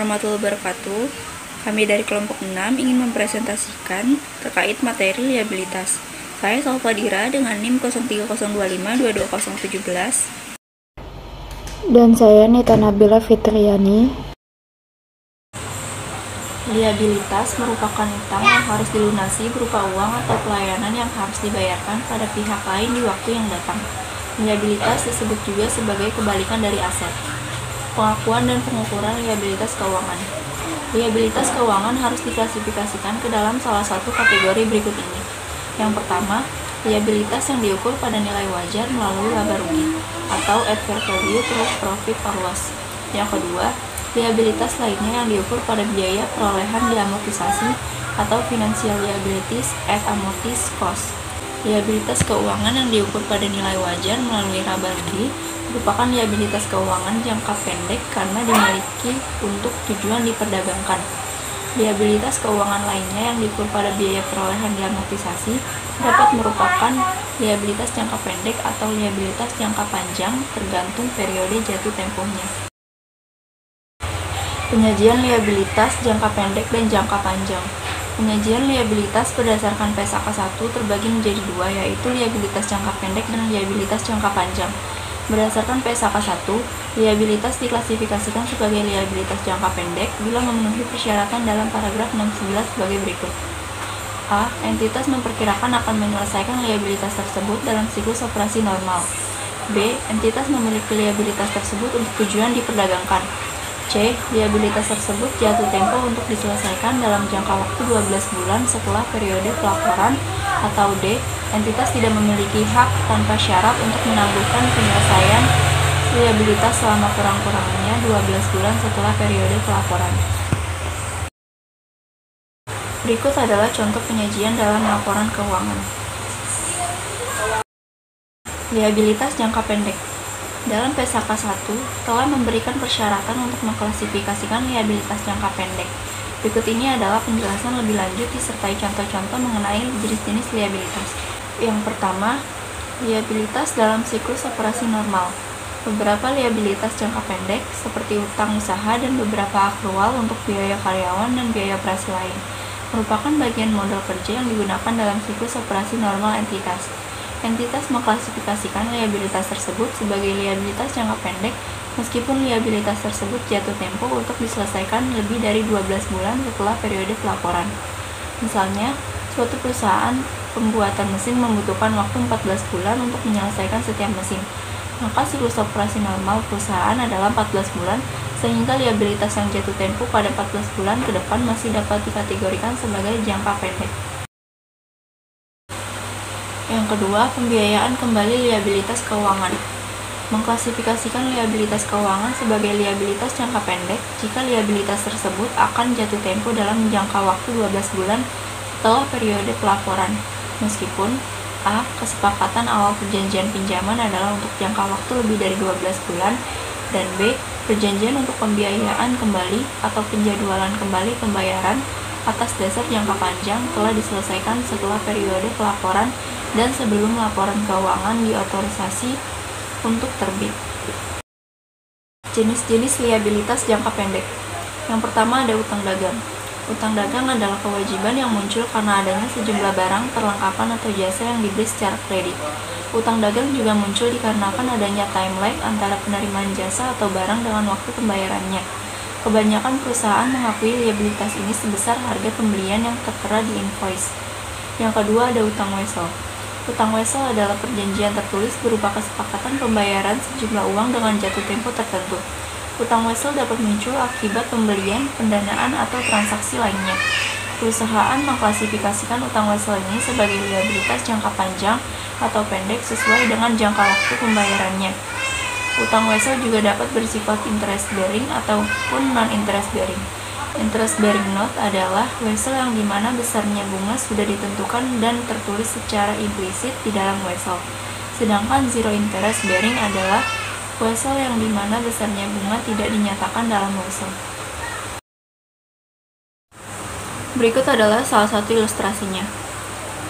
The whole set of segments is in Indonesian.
warahmatullahi wabarakatuh. Kami dari kelompok 6 ingin mempresentasikan terkait materi liabilitas. Saya Salvadira dengan NIM 0302522017. Dan saya Nita Nabila Fitriani. Liabilitas merupakan utang yang harus dilunasi berupa uang atau pelayanan yang harus dibayarkan pada pihak lain di waktu yang datang. Liabilitas disebut juga sebagai kebalikan dari aset. Pengakuan dan pengukuran liabilitas keuangan. Liabilitas keuangan harus diklasifikasikan ke dalam salah satu kategori berikut ini. Yang pertama, liabilitas yang diukur pada nilai wajar melalui laba rugi atau at fair value through profit or loss. Yang kedua, liabilitas lainnya yang diukur pada biaya perolehan diamortisasi atau financial liabilities at amortized cost. Liabilitas keuangan yang diukur pada nilai wajar melalui laba rugi merupakan liabilitas keuangan jangka pendek karena dimiliki untuk tujuan diperdagangkan. Liabilitas keuangan lainnya yang diukur pada biaya perolehan diamortisasi dapat merupakan liabilitas jangka pendek atau liabilitas jangka panjang tergantung periode jatuh tempohnya. Penyajian liabilitas jangka pendek dan jangka panjang. Penyajian liabilitas berdasarkan Pesaka 1 terbagi menjadi dua, yaitu liabilitas jangka pendek dan liabilitas jangka panjang. Berdasarkan Pesaka 1, liabilitas diklasifikasikan sebagai liabilitas jangka pendek bila memenuhi persyaratan dalam paragraf 69 sebagai berikut. A. Entitas memperkirakan akan menyelesaikan liabilitas tersebut dalam siklus operasi normal. B. Entitas memiliki liabilitas tersebut untuk tujuan diperdagangkan. C. Liabilitas tersebut jatuh tempo untuk diselesaikan dalam jangka waktu 12 bulan setelah periode pelaporan. Atau D. Entitas tidak memiliki hak tanpa syarat untuk menangguhkan penyelesaian liabilitas selama kurang-kurangnya 12 bulan setelah periode pelaporan. Berikut adalah contoh penyajian dalam laporan keuangan. Liabilitas jangka pendek. Dalam Pesaka 1 telah memberikan persyaratan untuk mengklasifikasikan liabilitas jangka pendek. Berikut ini adalah penjelasan lebih lanjut disertai contoh-contoh mengenai jenis-jenis liabilitas. Yang pertama, liabilitas dalam siklus operasi normal. Beberapa liabilitas jangka pendek seperti utang usaha dan beberapa akrual untuk biaya karyawan dan biaya operasi lain merupakan bagian modal kerja yang digunakan dalam siklus operasi normal entitas. Entitas mengklasifikasikan liabilitas tersebut sebagai liabilitas jangka pendek meskipun liabilitas tersebut jatuh tempo untuk diselesaikan lebih dari 12 bulan setelah periode pelaporan. Misalnya, suatu perusahaan pembuatan mesin membutuhkan waktu 14 bulan untuk menyelesaikan setiap mesin. Maka siklus operasi normal perusahaan adalah 14 bulan, sehingga liabilitas yang jatuh tempo pada 14 bulan ke depan masih dapat dikategorikan sebagai jangka pendek. Yang kedua, pembiayaan kembali liabilitas keuangan. Mengklasifikasikan liabilitas keuangan sebagai liabilitas jangka pendek jika liabilitas tersebut akan jatuh tempo dalam jangka waktu 12 bulan setelah periode pelaporan. Meskipun A. Kesepakatan awal perjanjian pinjaman adalah untuk jangka waktu lebih dari 12 bulan dan B. Perjanjian untuk pembiayaan kembali atau penjadwalan kembali pembayaran atas dasar jangka panjang telah diselesaikan setelah periode pelaporan dan sebelum laporan keuangan diotorisasi untuk terbit. Jenis-jenis liabilitas jangka pendek. Yang pertama ada utang dagang. Utang dagang adalah kewajiban yang muncul karena adanya sejumlah barang, perlengkapan, atau jasa yang dibeli secara kredit. Utang dagang juga muncul dikarenakan adanya time lag antara penerimaan jasa atau barang dengan waktu pembayarannya. Kebanyakan perusahaan mengakui liabilitas ini sebesar harga pembelian yang tertera di invoice. Yang kedua ada utang wesel. Utang wesel adalah perjanjian tertulis berupa kesepakatan pembayaran sejumlah uang dengan jatuh tempo tertentu. Utang wesel dapat muncul akibat pembelian, pendanaan, atau transaksi lainnya. Perusahaan mengklasifikasikan utang wesel ini sebagai liabilitas jangka panjang atau pendek sesuai dengan jangka waktu pembayarannya. Utang wesel juga dapat bersifat interest bearing ataupun non-interest bearing. Interest bearing note adalah wesel yang dimana besarnya bunga sudah ditentukan dan tertulis secara implisit di dalam wesel. Sedangkan zero interest bearing adalah wesel yang dimana besarnya bunga tidak dinyatakan dalam wesel. Berikut adalah salah satu ilustrasinya.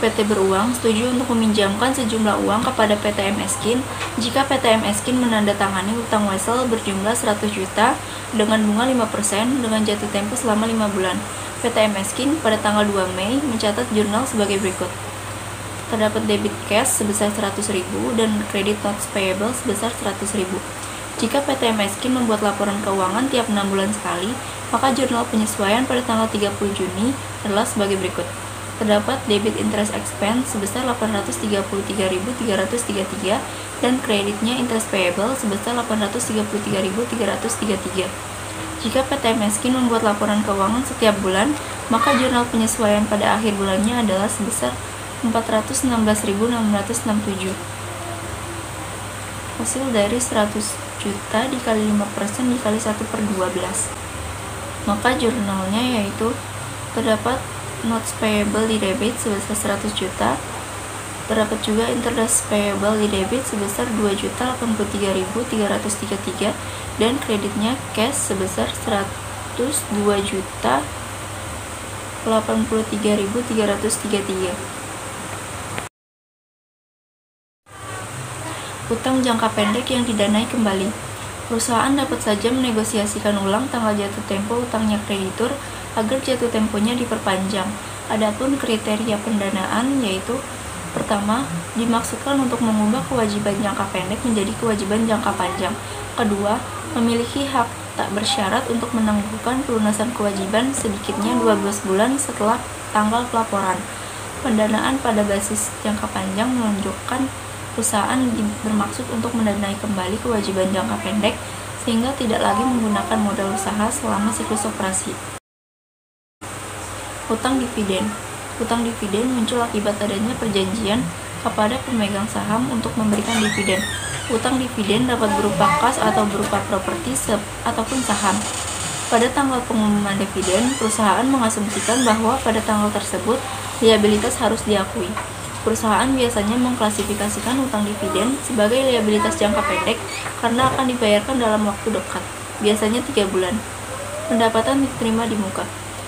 PT Beruang setuju untuk meminjamkan sejumlah uang kepada PT Meskin jika PT Meskin menandatangani utang wesel berjumlah 100 juta dengan bunga 5% dengan jatuh tempo selama 5 bulan. PT Meskin pada tanggal 2 Mei mencatat jurnal sebagai berikut. Terdapat debit cash sebesar 100.000 dan credit notes payable sebesar 100.000. Jika PT Meskin membuat laporan keuangan tiap 6 bulan sekali, maka jurnal penyesuaian pada tanggal 30 Juni adalah sebagai berikut. Terdapat debit interest expense sebesar 833.333 dan kreditnya interest payable sebesar 833.333. Jika PT Meskin membuat laporan keuangan setiap bulan, maka jurnal penyesuaian pada akhir bulannya adalah sebesar 416.667. Hasil dari 100 juta dikali 5% dikali 1/12. Maka jurnalnya yaitu terdapat notes payable di debit sebesar 100 juta, terdapat juga interest payable di debit sebesar 2.083.333 dan kreditnya cash sebesar 102.083.333. Utang jangka pendek yang didanai kembali. Perusahaan dapat saja menegosiasikan ulang tanggal jatuh tempo utangnya kreditur agar jatuh temponya diperpanjang. Adapun kriteria pendanaan yaitu pertama, dimaksudkan untuk mengubah kewajiban jangka pendek menjadi kewajiban jangka panjang. Kedua, memiliki hak tak bersyarat untuk menangguhkan pelunasan kewajiban sedikitnya 12 bulan setelah tanggal pelaporan. Pendanaan pada basis jangka panjang menunjukkan perusahaan bermaksud untuk mendanai kembali kewajiban jangka pendek sehingga tidak lagi menggunakan modal usaha selama siklus operasi. Utang dividen. Utang dividen muncul akibat adanya perjanjian kepada pemegang saham untuk memberikan dividen. Utang dividen dapat berupa kas atau berupa properti ataupun saham. Pada tanggal pengumuman dividen, perusahaan mengasumsikan bahwa pada tanggal tersebut liabilitas harus diakui. Perusahaan biasanya mengklasifikasikan utang dividen sebagai liabilitas jangka pendek karena akan dibayarkan dalam waktu dekat, biasanya 3 bulan. Pendapatan diterima di muka.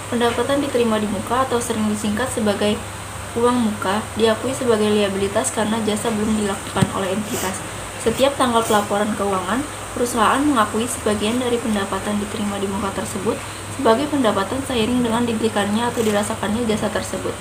Pendapatan diterima di muka atau sering disingkat sebagai uang muka diakui sebagai liabilitas karena jasa belum dilakukan oleh entitas. Setiap tanggal pelaporan keuangan, perusahaan mengakui sebagian dari pendapatan diterima di muka tersebut sebagai pendapatan seiring dengan diberikannya atau dirasakannya jasa tersebut.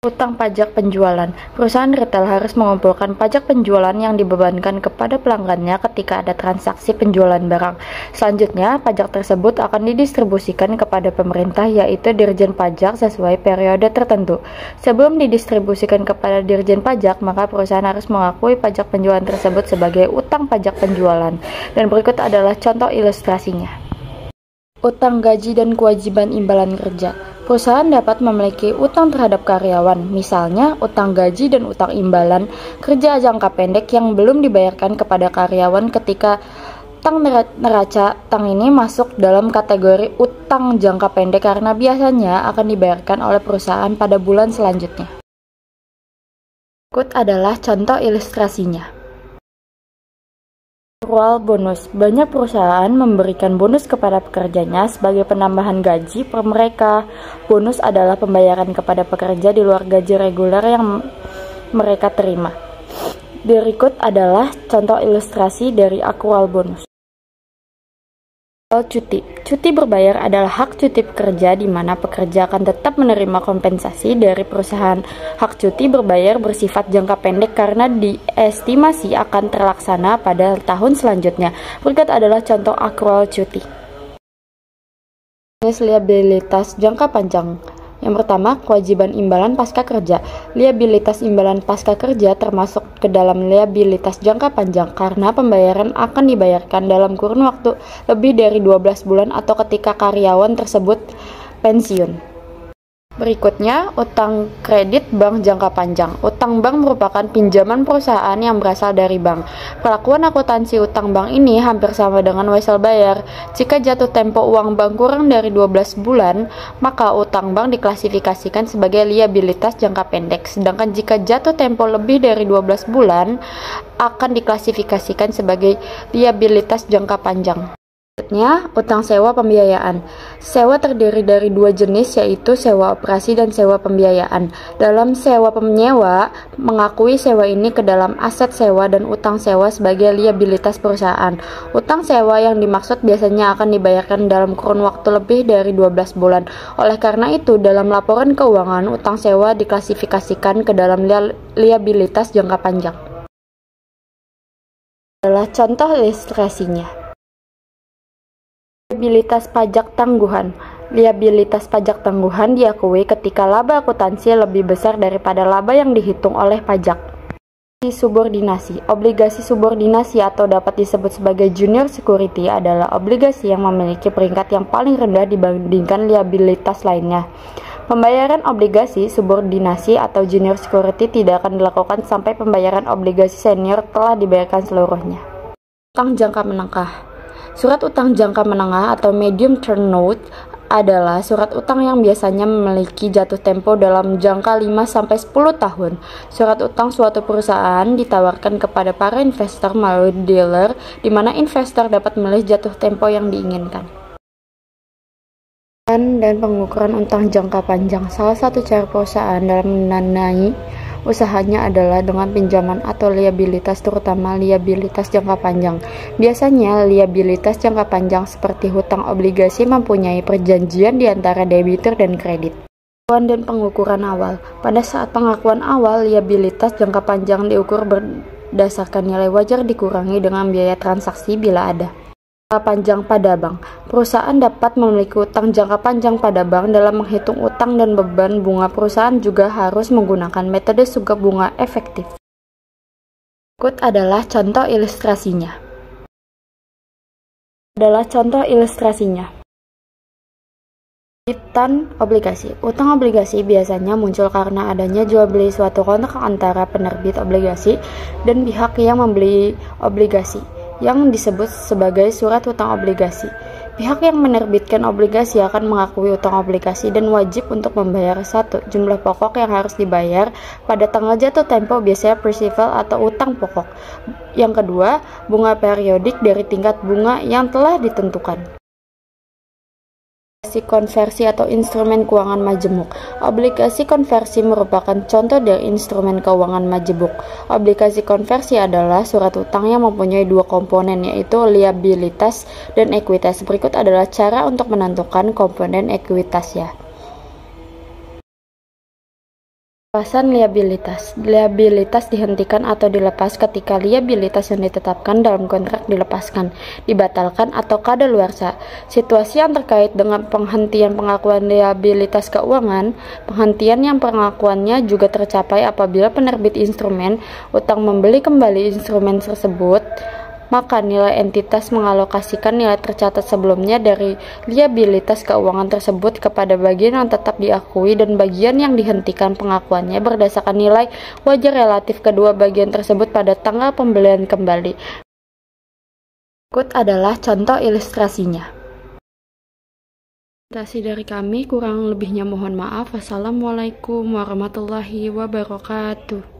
Utang pajak penjualan. Perusahaan retail harus mengumpulkan pajak penjualan yang dibebankan kepada pelanggannya ketika ada transaksi penjualan barang. Selanjutnya, pajak tersebut akan didistribusikan kepada pemerintah yaitu Dirjen Pajak sesuai periode tertentu. Sebelum didistribusikan kepada Dirjen Pajak, maka perusahaan harus mengakui pajak penjualan tersebut sebagai utang pajak penjualan. Dan berikut adalah contoh ilustrasinya. Utang gaji dan kewajiban imbalan kerja. Perusahaan dapat memiliki utang terhadap karyawan, misalnya utang gaji dan utang imbalan kerja jangka pendek yang belum dibayarkan kepada karyawan ketika utang neraca. Utang ini masuk dalam kategori utang jangka pendek karena biasanya akan dibayarkan oleh perusahaan pada bulan selanjutnya. Berikut adalah contoh ilustrasinya. Akrual bonus. Banyak perusahaan memberikan bonus kepada pekerjanya sebagai penambahan gaji per mereka. Bonus adalah pembayaran kepada pekerja di luar gaji reguler yang mereka terima. Berikut adalah contoh ilustrasi dari akrual bonus. Cuti. Cuti berbayar adalah hak cuti pekerja di mana pekerja akan tetap menerima kompensasi dari perusahaan. Hak cuti berbayar bersifat jangka pendek karena diestimasi akan terlaksana pada tahun selanjutnya. Berikut adalah contoh akrual cuti. Liabilitas jangka panjang. Yang pertama, kewajiban imbalan pasca kerja. Liabilitas imbalan pasca kerja termasuk ke dalam liabilitas jangka panjang karena pembayaran akan dibayarkan dalam kurun waktu lebih dari 12 bulan atau ketika karyawan tersebut pensiun. Berikutnya, utang kredit bank jangka panjang. Utang bank merupakan pinjaman perusahaan yang berasal dari bank. Perlakuan akuntansi utang bank ini hampir sama dengan wesel bayar. Jika jatuh tempo uang bank kurang dari 12 bulan, maka utang bank diklasifikasikan sebagai liabilitas jangka pendek. Sedangkan jika jatuh tempo lebih dari 12 bulan, akan diklasifikasikan sebagai liabilitas jangka panjang. Selanjutnya, utang sewa pembiayaan. Sewa terdiri dari dua jenis, yaitu sewa operasi dan sewa pembiayaan. Dalam sewa penyewa, mengakui sewa ini ke dalam aset sewa dan utang sewa sebagai liabilitas perusahaan. Utang sewa yang dimaksud biasanya akan dibayarkan dalam kurun waktu lebih dari 12 bulan. Oleh karena itu, dalam laporan keuangan, utang sewa diklasifikasikan ke dalam liabilitas jangka panjang. Adalah contoh ilustrasinya. Liabilitas pajak tangguhan. Liabilitas pajak tangguhan diakui ketika laba akuntansi lebih besar daripada laba yang dihitung oleh pajak. Subordinasi. Obligasi subordinasi atau dapat disebut sebagai junior security adalah obligasi yang memiliki peringkat yang paling rendah dibandingkan liabilitas lainnya. Pembayaran obligasi subordinasi atau junior security tidak akan dilakukan sampai pembayaran obligasi senior telah dibayarkan seluruhnya. Utang jangka menengah. Surat utang jangka menengah atau medium term note adalah surat utang yang biasanya memiliki jatuh tempo dalam jangka 5-10 tahun. Surat utang suatu perusahaan ditawarkan kepada para investor melalui dealer, di mana investor dapat memilih jatuh tempo yang diinginkan. Dan pengukuran utang jangka panjang. Salah satu cara perusahaan dalam mendanai usahanya adalah dengan pinjaman atau liabilitas, terutama liabilitas jangka panjang. Biasanya liabilitas jangka panjang seperti hutang obligasi mempunyai perjanjian di antara debitur dan kredit. Pengakuan dan pengukuran awal. Pada saat pengakuan awal, liabilitas jangka panjang diukur berdasarkan nilai wajar dikurangi dengan biaya transaksi bila ada. Jangka panjang pada bank. Perusahaan dapat memiliki utang jangka panjang pada bank. Dalam menghitung utang dan beban bunga, perusahaan juga harus menggunakan metode suku bunga efektif. Berikut adalah contoh ilustrasinya. Terbitan obligasi. Utang obligasi biasanya muncul karena adanya jual beli suatu kontrak antara penerbit obligasi dan pihak yang membeli obligasi, yang disebut sebagai surat utang obligasi. Pihak yang menerbitkan obligasi akan mengakui utang obligasi dan wajib untuk membayar satu jumlah pokok yang harus dibayar pada tanggal jatuh tempo, biasanya principal atau utang pokok. Yang kedua, bunga periodik dari tingkat bunga yang telah ditentukan. Obligasi konversi atau instrumen keuangan majemuk. Obligasi konversi merupakan contoh dari instrumen keuangan majemuk. Obligasi konversi adalah surat utang yang mempunyai dua komponen, yaitu liabilitas dan ekuitas. Berikut adalah cara untuk menentukan komponen ekuitasnya. Pelepasan liabilitas. Liabilitas dihentikan atau dilepas ketika liabilitas yang ditetapkan dalam kontrak dilepaskan, dibatalkan, atau kadaluarsa. Situasi yang terkait dengan penghentian pengakuan liabilitas keuangan. Penghentian yang pengakuannya juga tercapai apabila penerbit instrumen utang membeli kembali instrumen tersebut, maka nilai entitas mengalokasikan nilai tercatat sebelumnya dari liabilitas keuangan tersebut kepada bagian yang tetap diakui dan bagian yang dihentikan pengakuannya berdasarkan nilai wajar relatif kedua bagian tersebut pada tanggal pembelian kembali. Berikut adalah contoh ilustrasinya. Ilustrasi dari kami, kurang lebihnya mohon maaf. Wassalamualaikum warahmatullahi wabarakatuh.